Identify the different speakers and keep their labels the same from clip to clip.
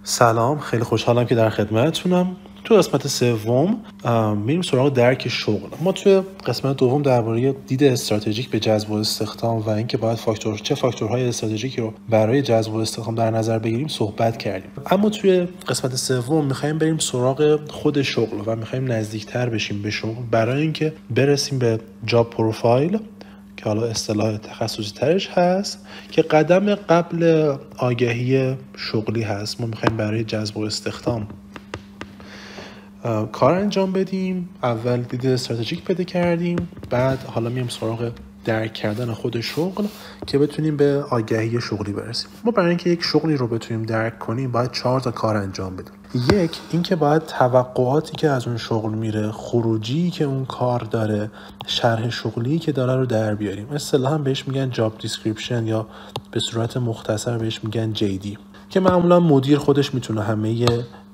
Speaker 1: سلام، خیلی خوشحالم که در خدمتتونم. تو قسمت سوم میریم سراغ درک شغل. ما توی قسمت دوم درباره دید استراتژیک به جذب و استخدام و اینکه باید چه فاکتورهای استراتژیکی رو برای جذب و استخدام در نظر بگیریم صحبت کردیم. اما توی قسمت سوم می‌خوایم بریم سراغ خود شغل و می‌خوایم نزدیکتر بشیم به شغل برای اینکه برسیم به جاب پروفایل که حالا اصطلاح تخصصی ترش هست که قدم قبل آگهی شغلی هست. ما میخوایم برای جذب و استخدام کار انجام بدیم. اول دید استراتژیک پیدا کردیم، بعد حالا میایم سراغ درک کردن خود شغل که بتونیم به آگهی شغلی برسیم. ما برای اینکه یک شغلی رو بتونیم درک کنیم باید 4 تا کار انجام بدیم. یک، اینکه باید توقعاتی که از اون شغل میره، خروجی که اون کار داره، شرح شغلی که داره رو در بیاریم. اصطلاحاً بهش میگن جاب دیسکریپشن یا به صورت مختصر بهش میگن JD، که معمولا مدیر خودش میتونه همه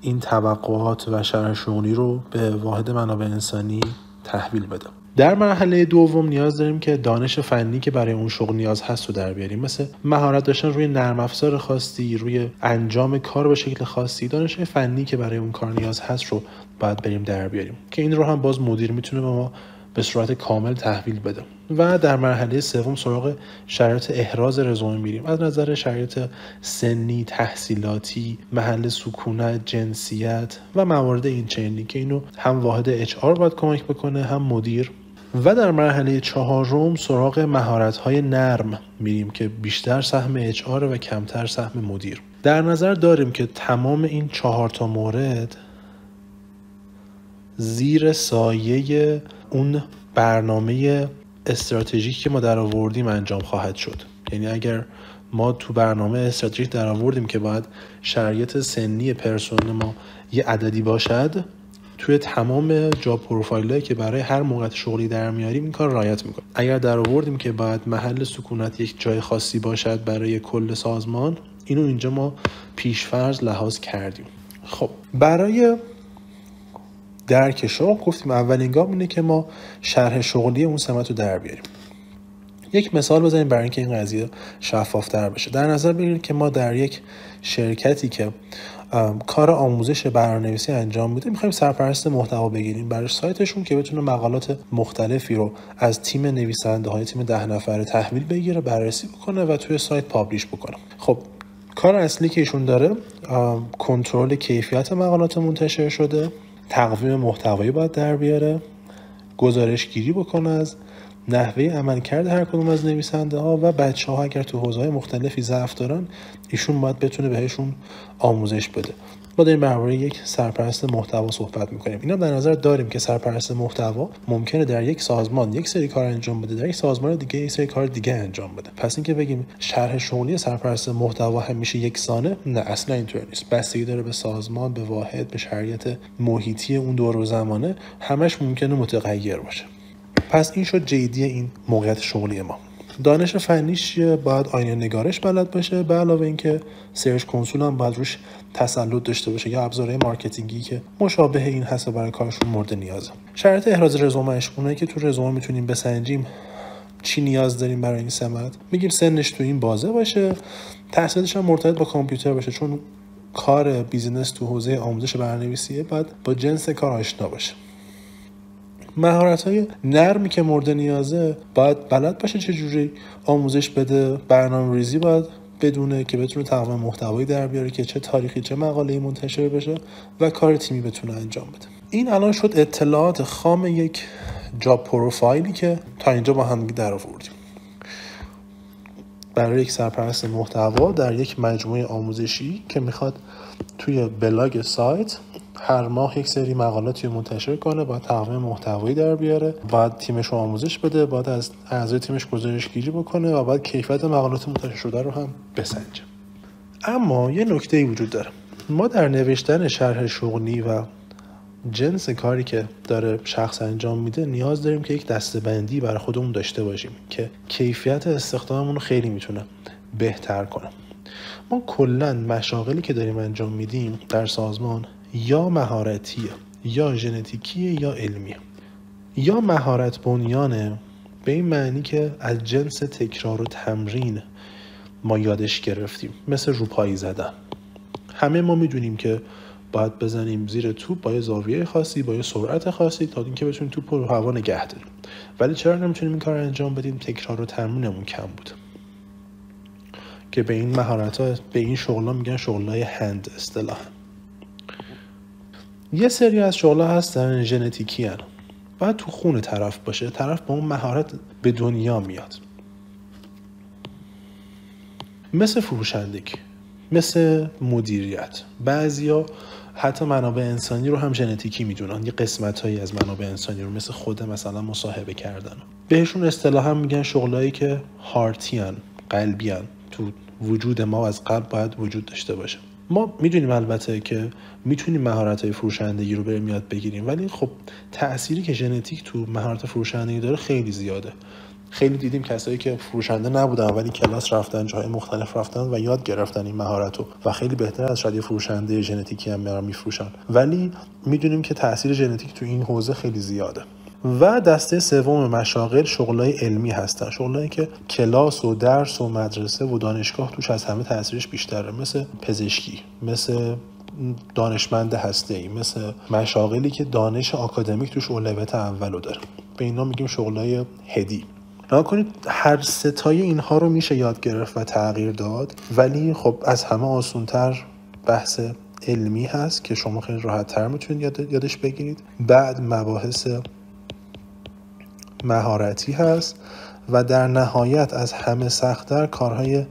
Speaker 1: این توقعات و شرح شغلی رو به واحد منابع انسانی تحویل بده. در مرحله دوم نیاز داریم که دانش فنی که برای اون شغل نیاز هست رو در بیاریم، مثل مهارت داشتن روی نرم افزار خاصی، روی انجام کار به شکل خاصی. دانش فنی که برای اون کار نیاز هست رو باید بریم در بیاریم که این رو هم باز مدیر میتونه به ما به صورت کامل تحویل بده. و در مرحله سوم سراغ شرایط احراز رزومه میریم، از نظر شرایط سنی، تحصیلاتی، محل سکونت، جنسیت و موارد این چنینی که اینو هم واحد HR باید کمک بکنه هم مدیر. و در مرحله چهارم سراغ مهارت‌های نرم میریم که بیشتر سهم HR و کمتر سهم مدیر. در نظر داریم که تمام این 4 تا مورد زیر سایه اون برنامه استراتژیک که ما در آوردیم انجام خواهد شد. یعنی اگر ما تو برنامه استراتژیک در آوردیم که باید شرایط سنی پرسنل ما یه عددی باشد، توی تمام جاب پروفایلایی که برای هر موقعیت شغلی در میاریم این کار رعایت میکنه. اگر در آوردیم که باید محل سکونت یک جای خاصی باشد برای کل سازمان، اینو اینجا ما پیش‌فرض لحاظ کردیم. خب برای درک شغل گفتیم اولین گام اینه که ما شرح شغلی اون سمت رو در بیاریم. یک مثال بزنیم برای اینکه این قضیه شفافتر بشه. در نظر بگیرید که ما در یک شرکتی که کار آموزش برنامه‌نویسی انجام میده میخوایم سرپرست محتوا بگیریم برای سایتشون که بتونه مقالات مختلفی رو از تیم نویسنده های تیم 10 نفره تحویل بگیره، بررسی بکنه و توی سایت پابلیش بکنه. خب کار اصلی که ایشون داره کنترل کیفیت مقالات منتشر شده، تقویم محتوایی باید در بیاره، گزارش گیری بکنه از نحوه عملکرد هر کدوم از نویسنده ها و بچه ها اگر تو حوزه‌های مختلفی ضعف دارن ایشون باید بتونه بهشون آموزش بده. ما داریم درباره یک سرپرست محتوا صحبت میکنیم. اینا در نظر داریم که سرپرست محتوا ممکنه در یک سازمان یک سری کار انجام بده، در یک سازمان دیگه یک سری کار دیگه انجام بده. پس اینکه بگیم شرح شغلی سرپرست محتوا همیشه یکسانه، نه اصلا اینطور نیست. بستگی داره به سازمان، به واحد، به شرایط محیطی اون دور و زمانه، همش ممکنه متغیر باشه. پس این شد JD این موقعیت شغلی ما. دانش فنیش باید آینه نگارش بلد باشه، به علاوه اینکه سرچ کنسول هم باید روش تسلط داشته باشه یا ابزارهای مارکتینگی که مشابه این هست برای کارشون مورد نیازه. شرایط احراز رزومه‌اش، اونایی که تو رزومه میتونیم بسنجیم چی نیاز داریم برای این سمت. میگیم سنش تو این بازه باشه، تحصیلش هم مرتبط با کامپیوتر باشه، چون کار بیزینس تو حوزه آموزش برنامه‌نویسیه، باید با جنس کار آشنا باشه. مهارت‌های نرمی که مورد نیازه باید بلد باشه چجوری آموزش بده، برنامه‌ریزی باید بدونه که بتونه تقویم محتوایی در بیاره که چه تاریخی چه مقاله‌ای منتشر بشه و کار تیمی بتونه انجام بده. این الان شد اطلاعات خام یک جاب پروفایلی که تا اینجا با هم در آوردیم. برای یک سرپرست محتوا در یک مجموعه آموزشی که میخواد توی بلاگ سایت هر ماه یک سری مقالاتی منتشر کنه، باید تقویم محتوایی در بیاره، باید تیمش رو آموزش بده، باید از اعضای تیمش گزارش گیری بکنه و باید کیفیت مقالات منتشر شده رو هم بسنجه. اما یه نکته‌ای وجود داره. ما در نوشتن شرح شغلی و جنس کاری که داره شخص انجام میده نیاز داریم که یک دسته‌بندی برای خودمون داشته باشیم که کیفیت استخداممون رو خیلی میتونه بهتر کنه. ما کلاً مشاغلی که داریم انجام میدیم در سازمان یا مهارتیه یا ژنتیکیه یا علمیه. یا مهارت بنیانه به این معنی که از جنس تکرار و تمرین ما یادش گرفتیم، مثل روپایی زدن. همه ما میدونیم که باید بزنیم زیر توپ با یه زاویه خاصی، با یه سرعت خاصی تا اینکه بتونیم توپ رو هوا نگه داریم. ولی چرا نمیتونیم این کار انجام بدیم؟ تکرار و تمرینمون کم بود. که به این مهارت‌ها، به این شغل‌ها میگن شغل‌های هند اصطلاحاً. یه سری از شغل‌ها هستن ژنتیکی ان. باید تو خون طرف باشه، طرف با اون مهارت به دنیا میاد. مثل فروشندگی، مثل مدیریت. بعضیا حتی منابع انسانی رو هم ژنتیکی میدونن، یه قسمت‌هایی از منابع انسانی رو، مثل خود مثلا مصاحبه کردن. بهشون اصطلاحاً میگن شغلایی که هارتیان، قلبیان، تو وجود ما از قلب باید وجود داشته باشه. ما میدونیم البته که میتونیم مهارت‌های فروشندگی رو بریم یاد بگیریم، ولی خب تأثیری که ژنتیک تو مهارت فروشندگی داره خیلی زیاده. خیلی دیدیم کسایی که فروشنده نبودن ولی کلاس رفتن، جای مختلف رفتن و یاد گرفتن این مهارتو و خیلی بهتر از شاید فروشنده ژنتیکی هم میارن میفروشن. ولی میدونیم که تاثیر ژنتیک تو این حوزه خیلی زیاده. و دسته سوم مشاغل شغلای علمی هستن، شغلایی که کلاس و درس و مدرسه و دانشگاه توش از همه تاثیرش بیشتره، مثل پزشکی، مثل دانشمند هسته‌ای، مثل مشاغلی که دانش آکادمیک توش اولویت اولو داره. به اینا میگیم شغلای هدی. نگاه کنید هر ستای اینها رو میشه یاد گرفت و تغییر داد، ولی خب از همه آسان‌تر بحث علمی هست که شما خیلی راحت‌تر میتونید یادش بگیرید. بعد مباحث مهارتی هست و در نهایت از همه سخت‌تر کارهای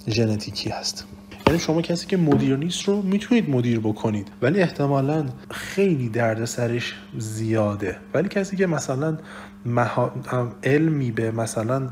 Speaker 1: ژنتیکی هست. یعنی شما کسی که مدیر نیست رو میتونید مدیر بکنید ولی احتمالاً خیلی دردسرش زیاده، ولی کسی که مثلا علمی به مثلا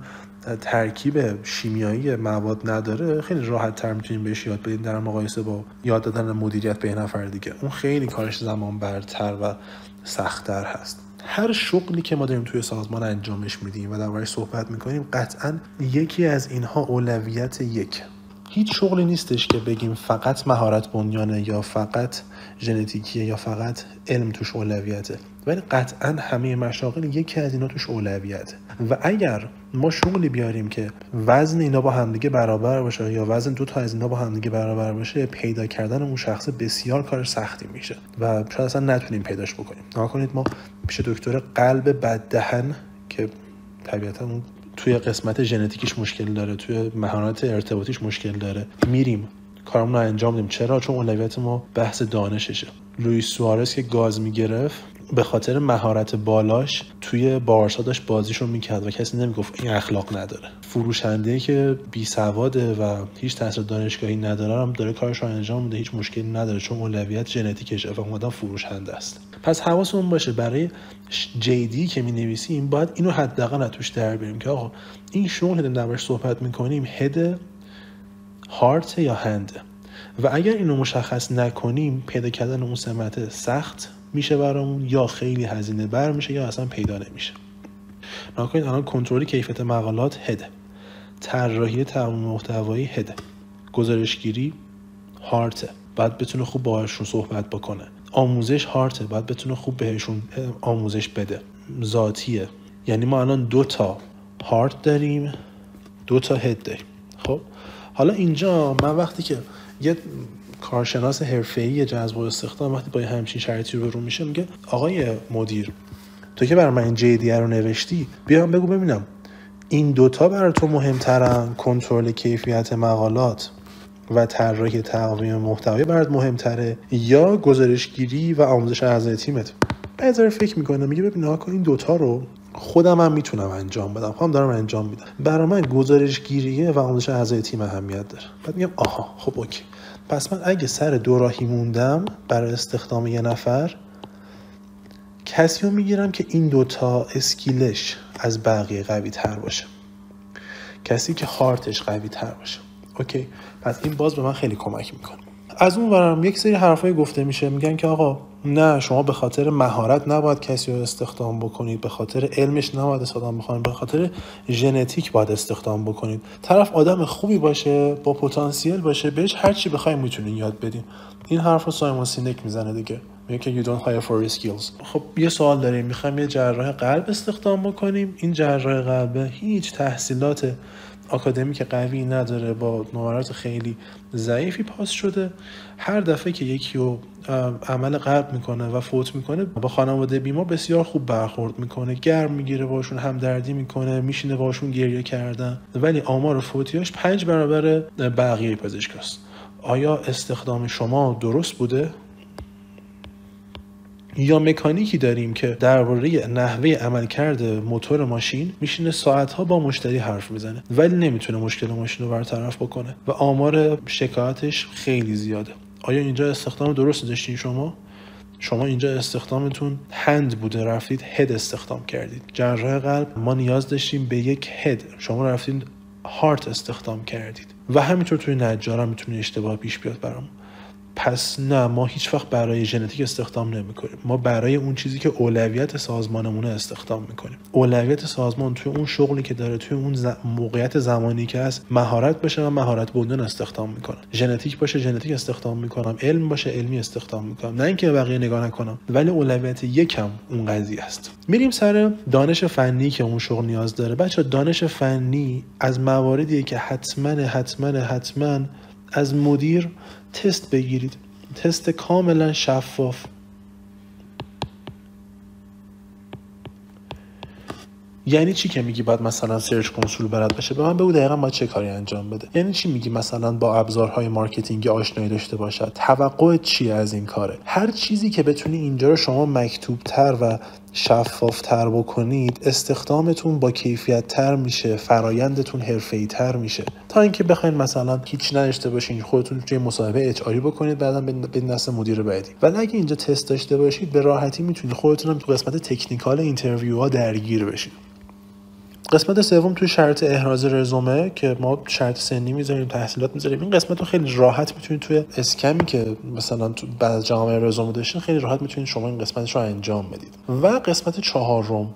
Speaker 1: ترکیب شیمیایی مواد نداره خیلی راحت تر میتونید بهش یاد بدید در مقایسه با یاد دادن مدیریت به نفر دیگه. اون خیلی کارش زمان برتر و سخت‌تر هست. هر شغلی که ما داریم توی سازمان انجامش میدیم و دربارش صحبت میکنیم قطعاً یکی از اینها اولویت یک. هیچ شغلی نیستش که بگیم فقط مهارت بنیانه یا فقط ژنتیکیه یا فقط علم توش اولویته، ولی قطعاً همه مشاغل یکی از اینا توش اولویته. و اگر ما شغلی بیاریم که وزن اینا با همدیگه برابر باشه یا وزن دو تا از اینا با همدیگه برابر باشه، پیدا کردن اون شخص بسیار کار سختی میشه و شاید اصلا نتونیم پیداش بکنیم. نگاه کنید ما پیش دکتر قلب بددهن که طبیعتاً اون توی قسمت ژنتیکیش مشکل داره، توی مهارت ارتباطیش مشکل داره، میریم کارمون رو انجام میدیم. چرا؟ چون اولویت ما بحث دانششه. لوئیس سوارز که گاز میگرفت به خاطر مهارت بالاش توی بارسا داشت بازیشو میکرد و کسی نمیگفت این اخلاق نداره. فروشنده که بی سواده و هیچ تحصیل دانشگاهی نداره هم داره کارش رو انجام میده، هیچ مشکلی نداره چون اولویت ژنتیکشه و اون آدم فروشنده است. پس حواسمون باشه برای JD که می‌نویسیم باید اینو حداقل توش در بیاریم که آقا این شغل که دربارش صحبت می‌کنیم هد، هارت یا هند. و اگر اینو مشخص نکنیم پیدا کردن اون سمت سخت میشه برامون، یا خیلی هزینه بر میشه یا اصلا پیدا نمیشه. نکنید الان کنترل کیفیت مقالات هد، طراحی تقویم محتوایی هد، گزارشگیری هارت، باید بتونه خوب باهاشون صحبت بکنه. آموزش هارت، باید بتونه خوب بهشون آموزش بده. ذاتیه، یعنی ما الان 2 تا هارت داریم 2 تا هد داریم. خب حالا اینجا من وقتی که یه کارشناس حرفه‌ای جذب و استخدام وقتی با همچین شرایطی رو میشه میگه آقای مدیر تو که برای من این JD رو نوشتی بیا بگو ببینم این 2 تا برای تو مهمترن، کنترل کیفیت مقالات و طراحی تقویم محتوایی برات مهمتره یا گزارشگیری و آموزش اعضای تیمت؟ بعضی فکر میکنه میگه ببین آقا این 2 تا رو خودم هم میتونم انجام بدم، خودم دارم انجام میدم، برای من گزارشگیریه و آموزش اعضای تیم اهمیت داره. بعد میگم آها خب اوکی، پس من اگه سر دو راهی موندم برای استخدام یه نفر، کسی رو میگیرم که این 2 تا اسکیلش از بقیه قوی تر باشه، کسی که هارتش قوی تر باشه. اوکی، پس این باز به من خیلی کمک میکنه. از اون ورم یک سری حرفای گفته میشه میگن که آقا نه شما به خاطر مهارت نباید کسی رو استخدام بکنید، به خاطر علمش نباید استخدام بکنید، به خاطر ژنتیک باید استخدام بکنید. طرف آدم خوبی باشه، با پتانسیل باشه، بهش هر چی بخواید میتونین یاد بدین. این حرف رو سایمون سینک میزنه دیگه، میگه که you don't hire for your skills. خب یه سوال داریم، میخوایم یه جراح قلب استخدام بکنیم، این جراح قلب هیچ تحصیلات آکادمیک قوی نداره، با نمرات خیلی ضعیفی پاس شده. هر دفعه که یکی رو عمل قلب میکنه و فوت میکنه با خانواده بیمار بسیار خوب برخورد میکنه، گرم میگیره باشون، همدردی میکنه، میشینه باشون گریه کردن. ولی آمار فوتیاش 5 برابر بقیه پزشکاست. آیا استخدام شما درست بوده؟ یا مکانیکی داریم که درباره نحوه عملکرد موتور ماشین میشینه ساعتها با مشتری حرف میزنه ولی نمیتونه مشکل ماشین رو برطرف بکنه و آمار شکایتش خیلی زیاده. آیا اینجا استخدام درست داشتین شما اینجا استخدامتون هند بوده، رفتید هد استخدام کردید. جراح قلب ما نیاز داشتیم به یک هد، شما رفتید هارت استخدام کردید. و همینطور توی نجار هم میتونه اشتباه پیش بیاد برامون. پس نه، ما هیچ وقت برای ژنتیک استخدام نمی‌کنیم. ما برای اون چیزی که اولویت سازمانمونه استخدام می‌کنیم. اولویت سازمان توی اون شغلی که داره، توی اون موقعیت زمانی که هست، مهارت باشه و مهارت بودن استخدام می‌کنم. ژنتیک باشه ژنتیک استخدام می‌کنم، علم باشه علمی استخدام می‌کنم. نه اینکه بقیه نگاه نکنم، ولی اولویت یکم اون قضیه است. میریم سر دانش فنی که اون شغل نیاز داره. بچه‌ها دانش فنی از مواردیه که حتما از مدیر تست بگیرید، تست کاملا شفاف. یعنی چی که میگی باید مثلا سرچ کنسول بلد باشه؟ به من بگو دقیقاً باید چه کاری انجام بده. یعنی چی میگی مثلا با ابزارهای مارکتینگی آشنایی داشته باشد؟ توقع چی از این کاره؟ هر چیزی که بتونی اینجا رو شما مکتوب‌تر و شفافتر بکنید، استخدامتون با کیفیت تر میشه، فرایندتون حرفه‌ای تر میشه، تا اینکه بخواید مثلا هیچ نداشته باشین، خودتون توی مصاحبه اچ آری بکنید، بعداً به دست مدیر بعدی. ولی اگه اینجا تست داشته باشید، به راحتی میتونید خودتون هم تو قسمت تکنیکال اینترویوها درگیر بشید. قسمت سوم توی شرط احراز رزومه که ما شرط سنی میذاریم، تحصیلات میذاریم. این قسمت رو خیلی راحت میتونید توی اسکمی که مثلا تو بعد از جامعه رزومه داشتین، خیلی راحت میتونید شما این قسمتش رو انجام بدید. و قسمت چهارم،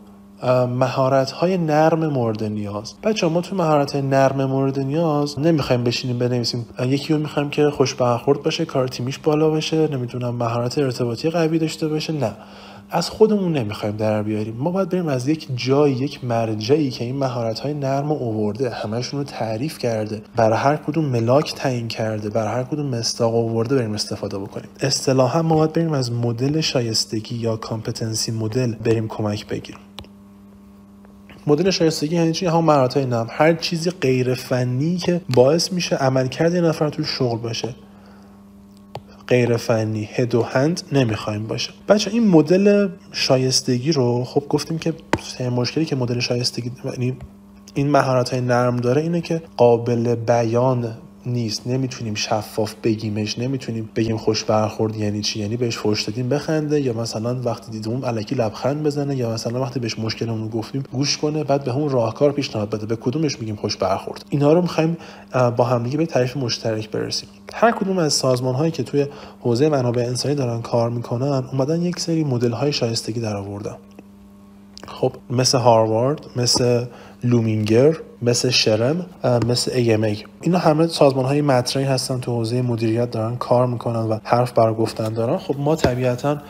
Speaker 1: مهارت‌های نرم مورد نیاز. بچه‌ها ما تو مهارت‌های نرم مورد نیاز نمی‌خوایم بشینیم بنویسیم یکی رو می‌خوایم که خوش برخورد باشه، کار تیمیش بالا باشه، نمیدونم مهارت ارتباطی قوی داشته باشه. نه، از خودمون نمی‌خوایم در بیاریم. ما باید بریم از یک جایی، یک مرجعی که این مهارت‌های نرم آورده، همه‌شون رو تعریف کرده، برای هر کدوم ملاک تعیین کرده، برای هر کدوم مصداق آورده، بریم استفاده بکنیم. اصطلاحاً ما باید بریم از مدل شایستگی یا کامپتنسی مدل بریم کمک بگیریم. مدل شایستگی یعنی چی؟ هم مهارت‌های نرم، هر چیزی غیر فنی که باعث میشه عملکرد یه نفر تو شغل باشه. غیر فنی، هد و هند نمیخوایم باشه. بچه این مدل شایستگی رو خب گفتیم که مشکلی که مدل شایستگی یعنی این مهارت‌های نرم داره اینه که قابل بیان نیست، نمیتونیم شفاف بگیمش، نمیتونیم بگیم خوش برخورد یعنی چی، یعنی بهش فحش دادیم بخنده، یا مثلا وقتی دیدیم الکی لبخند بزنه، یا مثلا وقتی بهش مشکلمون رو گفتیم گوش کنه بعد به همون راهکار پیشنهاد بده. به کدومش میگیم خوش برخورد؟ اینا رو می‌خوایم با هم دیگه به تعریف مشترک برسیم. هر کدوم از سازمان‌هایی که توی حوزه منابع انسانی دارن کار میکنن اومدن یک سری مدل‌های شایستگی درآوردن. خب مثل هاروارد، مثل لومینگر، مثل شرم، مثل AMA، اینا همه سازمان‌های مطرحی هستن تو حوزه مدیریت دارن کار میکنن و حرف برای گفتن دارن. خب ما طبیعتاً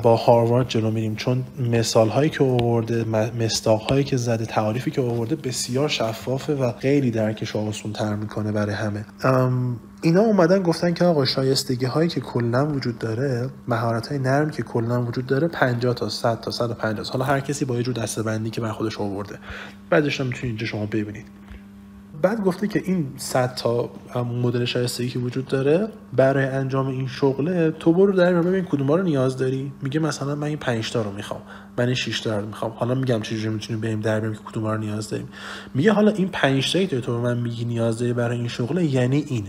Speaker 1: با هاروارد جلو میریم، چون مثال‌هایی که آورده، مصداق‌هایی که زده، تعاریفی که آورده بسیار شفافه و خیلی درکش آسان‌تر میکنه برای همه. اینا اومدن گفتن که آقا شایستگی‌هایی که کلاً وجود داره، مهارت‌های نرم که کلاً وجود داره 50 تا 100 تا 150. حالا هر کسی با یه جور دسته‌بندی که بر خودش آورده. بعدش هم میتونید اینجا شما ببینید. بعد گفته که این 100 تا مدل شایستگی که وجود داره برای انجام این شغله، تو برو در ببین کدوما رو نیاز داری. میگه مثلا من این 5 تا رو میخوام، من این 6 تا رو میخوام. حالا میگم چجوری میتونیم بریم در بیاریم که کدوما رو نیاز داریم. میگه حالا این 5 تایی که تو به من میگی نیاز داری برای این شغله یعنی این.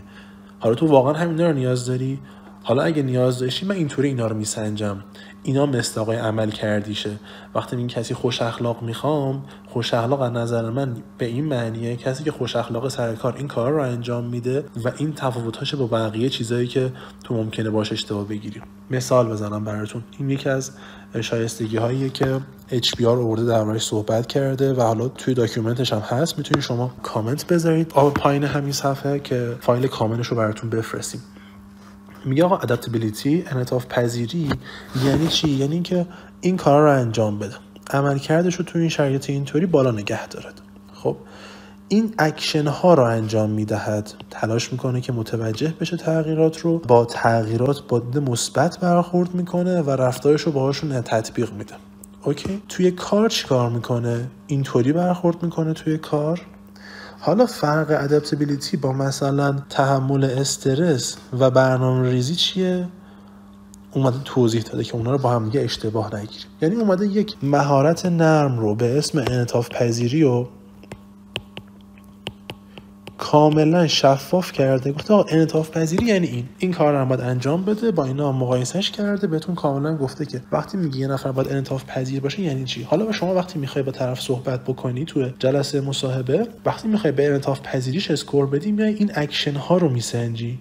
Speaker 1: حالا تو واقعا همینا رو نیاز داری؟ حالا اگه نیاز داشتی من اینطوری اینا رو میسنجم. اینا مصداقای عمل کردیشه. وقتی این کسی خوش اخلاق میخوام، خوش اخلاق از نظر من به این معنیه کسی که خوش اخلاق سر کار این کار رو انجام میده و این تفاوتاشه با بقیه چیزایی که تو ممکنه باش اشتباه بگیری. مثال بزنم براتون، این یکی از شایستگی هاییه که HBR آورده دربارش صحبت کرده و حالا توی داکیومنتش هم هست، میتونید شما کامنت بذارید پایین همین صفحه که فایل کاملش رو براتون بفرستیم. میگه آقا ادپتیبیلیتی، انعطاف پذیری یعنی چی؟ یعنی اینکه این کارا رو انجام بده، عملکردش رو تو این شرایط اینطوری بالا نگه دارد. خب این اکشن ها رو انجام میدهد، تلاش میکنه که متوجه بشه تغییرات رو، با تغییرات با دید مثبت برخورد میکنه و رفتارش رو باهاشون تطبیق میده. اوکی؟ توی کار چی کار میکنه؟ اینطوری برخورد میکنه توی کار. حالا فرق ادپتیبیلیتی با مثلا تحمل استرس و برنامه ریزی چیه؟ اومده توضیح داده که اونا رو با هم دیگه اشتباه نگیریم. یعنی اومده یک مهارت نرم رو به اسم انعطاف پذیری و کاملا شفاف کرده. گفته آقا انعطاف پذیری یعنی این کار رو باید انجام بده، با اینا مقایسهش کرده، بهتون کاملا گفته که وقتی میگی یه نفر باید انعطاف پذیر باشه یعنی چی. حالا شما وقتی میخوای با طرف صحبت بکنی تو جلسه مصاحبه، وقتی میخوای به انعطاف پذیریش اسکور بدی، میای این اکشن ها رو میسنجی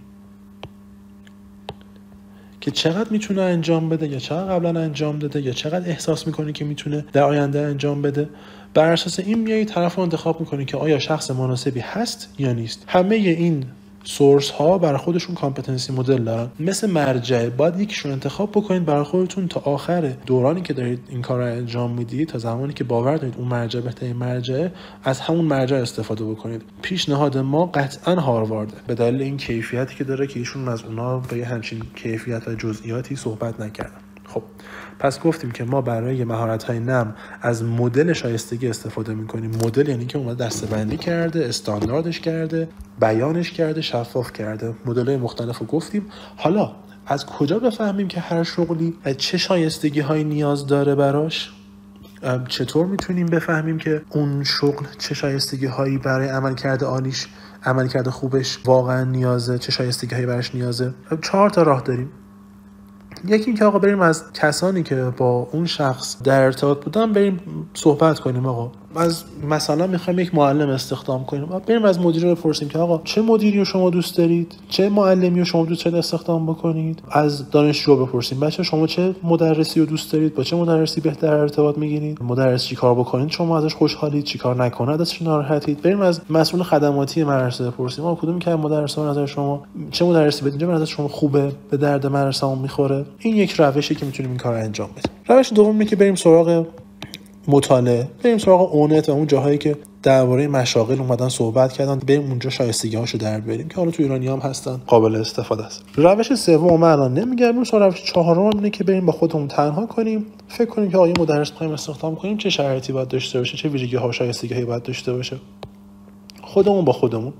Speaker 1: که چقدر میتونه انجام بده، یا چقدر قبلا انجام داده، یا چقدر احساس میکنه که میتونه در آینده انجام بده. بر اساس این میای طرف رو انتخاب میکنی که آیا شخص مناسبی هست یا نیست. همه این سورس ها برای خودشون کامپتنسی مدل دارن، مثل مرجع. باید یکیشون انتخاب بکنید برای خودتون تا آخر دورانی که دارید این کار رو انجام میدید، تا زمانی که باور دارید اون مرجع بهترین مرجعه، از همون مرجع استفاده بکنید. پیشنهاد ما قطعا هاروارده، به دلیل این کیفیتی که داره که ایشون از اونها به همچین کیفیت و جزئیاتی صحبت نکردن. خب پس گفتیم که ما برای مهارت‌های نرم از مدل شایستگی استفاده می‌کنیم. مدل یعنی که اومده دسته‌بندی کرده، استانداردش کرده، بیانش کرده، شفاف کرده. مدل‌های مختلف رو گفتیم. حالا از کجا بفهمیم که هر شغلی چه شایستگی‌هایی نیاز داره براش؟ چطور میتونیم بفهمیم که اون شغل چه شایستگی‌هایی برای عملکرد عالیش، عملکرد خوبش واقعا نیازه، چه شایستگی‌هایی براش نیازه؟ 4 تا راه داریم. یکی این که آقا بریم از کسانی که با اون شخص در ارتباط بودن بریم صحبت کنیم. آقا از مثلا میخوایم یک معلم استخدام کنیم، بریم از مدیر رو بپرسیم که آقا چه مدیری رو شما دوست دارید، چه معلمی رو شما دوست دارید استخدام بکنید. از دانشجو بپرسیم بچه شما چه مدرسی رو دوست دارید، با چه مدرسی بهتر ارتباط میگیرید، مدرس چی کار بکنید شما ازش خوشحالید، چی کار نکنه ازش ناراحتید. بریم از مسئول خدماتی مدرسه بپرسیم آقا کدوم که مدرسه نظر شما، چه مدرسی بدید به نظر شما خوبه، به درد مدرسه‌مون میخوره. این یک روشی که میتونیم این کار رو انجام بدیم. روش دوم اینه که بریم سراغ مطالعه، بریم سراغ اونت و اون جاهایی که درباره مشاغل اومدن صحبت کردن، بریم اونجا شایستگی‌هاشو در بیاریم که حالا تو ایرانی هم هستن، قابل استفاده است. روش سوم من الان نمیگم، مثلا روش چهارم اینه که بریم با خودمون تنها کنیم، فکر کنیم که آیا مدرس می‌خوایم استخدام کنیم چه شرایطی باید داشته باشه، چه ویژگی‌ها و شایستگی‌هایی باید داشته باشه. خودمون با خودمون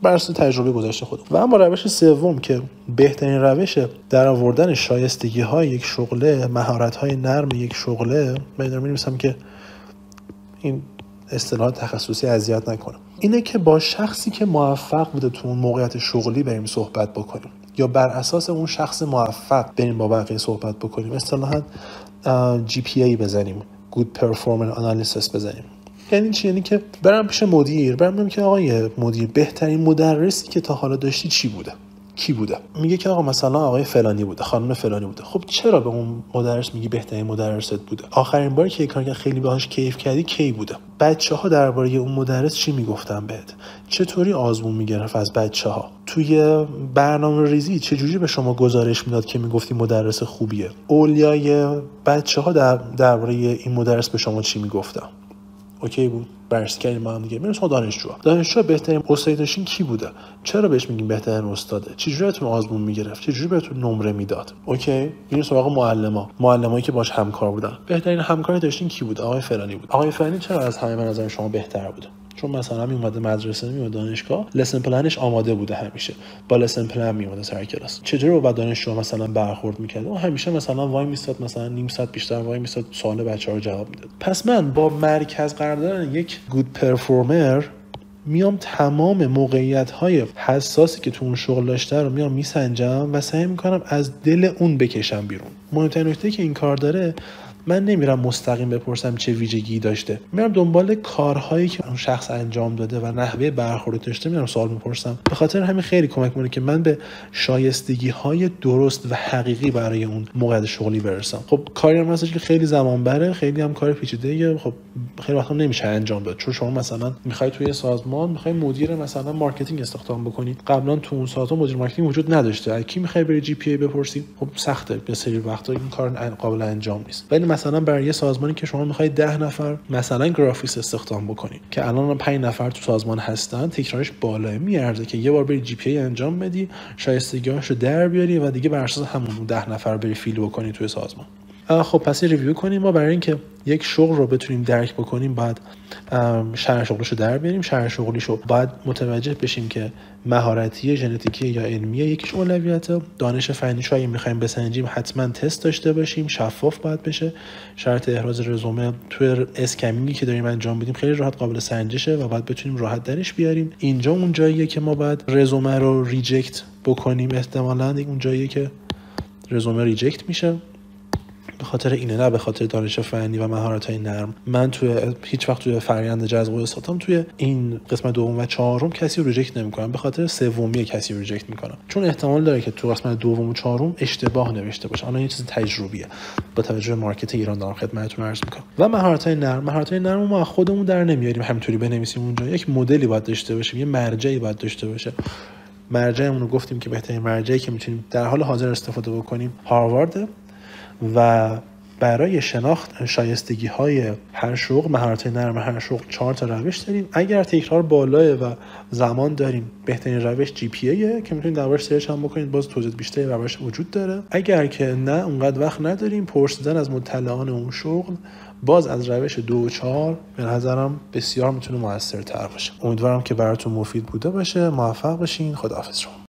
Speaker 1: بر اساس تجربه گذشته خودمون. و اما روش سوم که بهترین روش در آوردن شایستگی‌های یک شغله، مهارت‌های نرم یک شغله، من می‌نویسم که این اصطلاحات تخصصی اذیت نکنه، اینه که با شخصی که موفق بوده تو اون موقعیت شغلی بریم صحبت بکنیم، یا بر اساس اون شخص موفق بریم با بقیه صحبت بکنیم. اصطلاحاً GPA بزنیم، Good Performance Analysis بزنیم. یعنی چی؟ یعنی که برم پیش مدیر، برم بگم که آقای مدیر بهترین مدرسی که تا حالا داشتی چی بوده؟ کی بوده؟ میگه که آقا مثلا آقای فلانی بوده، خانم فلانی بوده. خب چرا به اون مدرس میگی بهترین مدرست بوده؟ آخرین باری که کار خیلی باهاش کیف کردی کی بوده؟ بچه‌ها درباره اون مدرس چی میگفتن بهت؟ چطوری آزمون میگرفت از بچه‌ها؟ توی برنامه‌ریزی چه جوری به شما گزارش میداد که میگفتی مدرس خوبیه؟ اولیای بچه‌ها درباره این مدرس به شما چی میگفتن؟ اوکی بود، بررسی کردیم ما هم دیگه. میرسیم دانشجو بهترین استادی داشتین کی بوده؟ چرا بهش میگیم بهترین استاده؟ چجوری بهتون آزمون میگرفت؟ چجوری بهتون نمره میداد؟ اوکی، میریم سراغ معلمایی که باش همکار بودن. بهترین همکاری داشتین کی بود؟ آقای فلانی بود. آقای فلانی چرا از همه به نظر شما بهتر بوده؟ چون مثلا میومده مدرسه، میومده دانشگاه، لسن پلنش آماده بوده، همیشه با لسن پلن میومده سر کلاس. چجوری با دانشجو مثلا برخورد میکرد؟ اون همیشه مثلا وای میستاد، مثلا نیم ساعت بیشتر وای میستاد، سوال بچه‌ها رو جواب میداد. پس من با مرکز قرار دادن یک گود پرفورمر میام تمام موقعیت‌های حساسی که تو اون شغل داشته رو میام میسنجم و سعی میکنم از دل اون بکشم بیرون. مهمترین نکته که این کار داره، من نمیرم مستقیم بپرسم چه ویژگی داشته، میرم دنبال کارهایی که اون شخص انجام داده و نحوه برخورد داشته میرم سوال میپرسم. به خاطر همین خیلی کمک میکنه که من به شایستگی‌های درست و حقیقی برای اون موقعیت شغلی برسم. خب کاری هم هستش که خیلی زمان بره، خیلی هم کار پیچیده‌ایه. خب خیلی وقتا نمیشه انجام داد، چون شما مثلا میخوای توی سازمان میخوای مدیر مثلا مارکتینگ استخدام بکنید، قبلا تو اون سازمان مدیر مارکتینگ وجود نداشته، کی میخوای بری GPA بپرسی؟ خب سخته، به سری وقتا این کار قابل انجام نیست. ولی مثلا برای یه سازمانی که شما میخواید 10 نفر مثلا گرافیست استخدام بکنید که الان 5 نفر تو سازمان هستن، تکرارش بالاه، میارزه که یه بار بری جی پی ای انجام بدی، شایستگی‌هاشو در بیاری و دیگه بر اساس همون 10 نفر بری فیل بکنی توی سازمان. خب پس ریویو کنیم. ما برای اینکه یک شغل رو بتونیم درک بکنیم باید شرح شغلش رو در بیاریم. شرح شغلیش رو باید متوجه بشیم که مهارتی، ژنتیکی یا علمیه یکیش اولویته. دانش فنیش رو اگه می‌خوایم بسنجیم حتما تست داشته باشیم، شفاف باید بشه. شرط احراز رزومه توی اسکمینگی که داریم انجام میدیم خیلی راحت قابل سنجشه و باید بتونیم راحت درش بیاریم. اینجا اون جاییه که ما باید رزومه رو ریجکت بکنیم، احتمالاً اون جاییه که رزومه ریجکت میشه. به خاطر اینه، نه به خاطر دانش فنی و مهارت‌های نرم. من هیچ وقت توی فرآیند جذب استخدام توی این قسمت دوم و چهارم کسی رو ریجکت نمی‌کنم، به خاطر سومی کسی رو ریجکت می‌کنم، چون احتمال داره که تو قسمت دوم و چهارم اشتباه نوشته باشه. الان یه چیز تجربیه، با توجه به مارکت ایران دارم خدمتتون عرض می‌کنم. و مهارت‌های نرم ما خودمون در نمیاریم همینطوری بنویسیم اونجا. یک مدلی باید داشته باشیم، یه مرجعی باید داشته باشه. مرجعمون رو گفتیم که بهترین مرجعی که می‌تونیم در حال حاضر استفاده بکنیم هاروارد. و برای شناخت شایستگی‌های هر شغل، مهارت‌های نرم هر شغل 4 تا روش داریم. اگر تکرار بالاه و زمان داریم، بهترین روش جی پی ایه که میتونید دربارش سرچ هم بکنید، باز توضیح بیشتری روش وجود داره. اگر که نه اونقدر وقت نداریم، پرسیدن از مطلعان اون شغل باز از روش 2 و 4 به نظرم بسیار میتونه موثرتر باشه. امیدوارم که براتون مفید بوده باشه. موفق باشین. خداحافظ شما.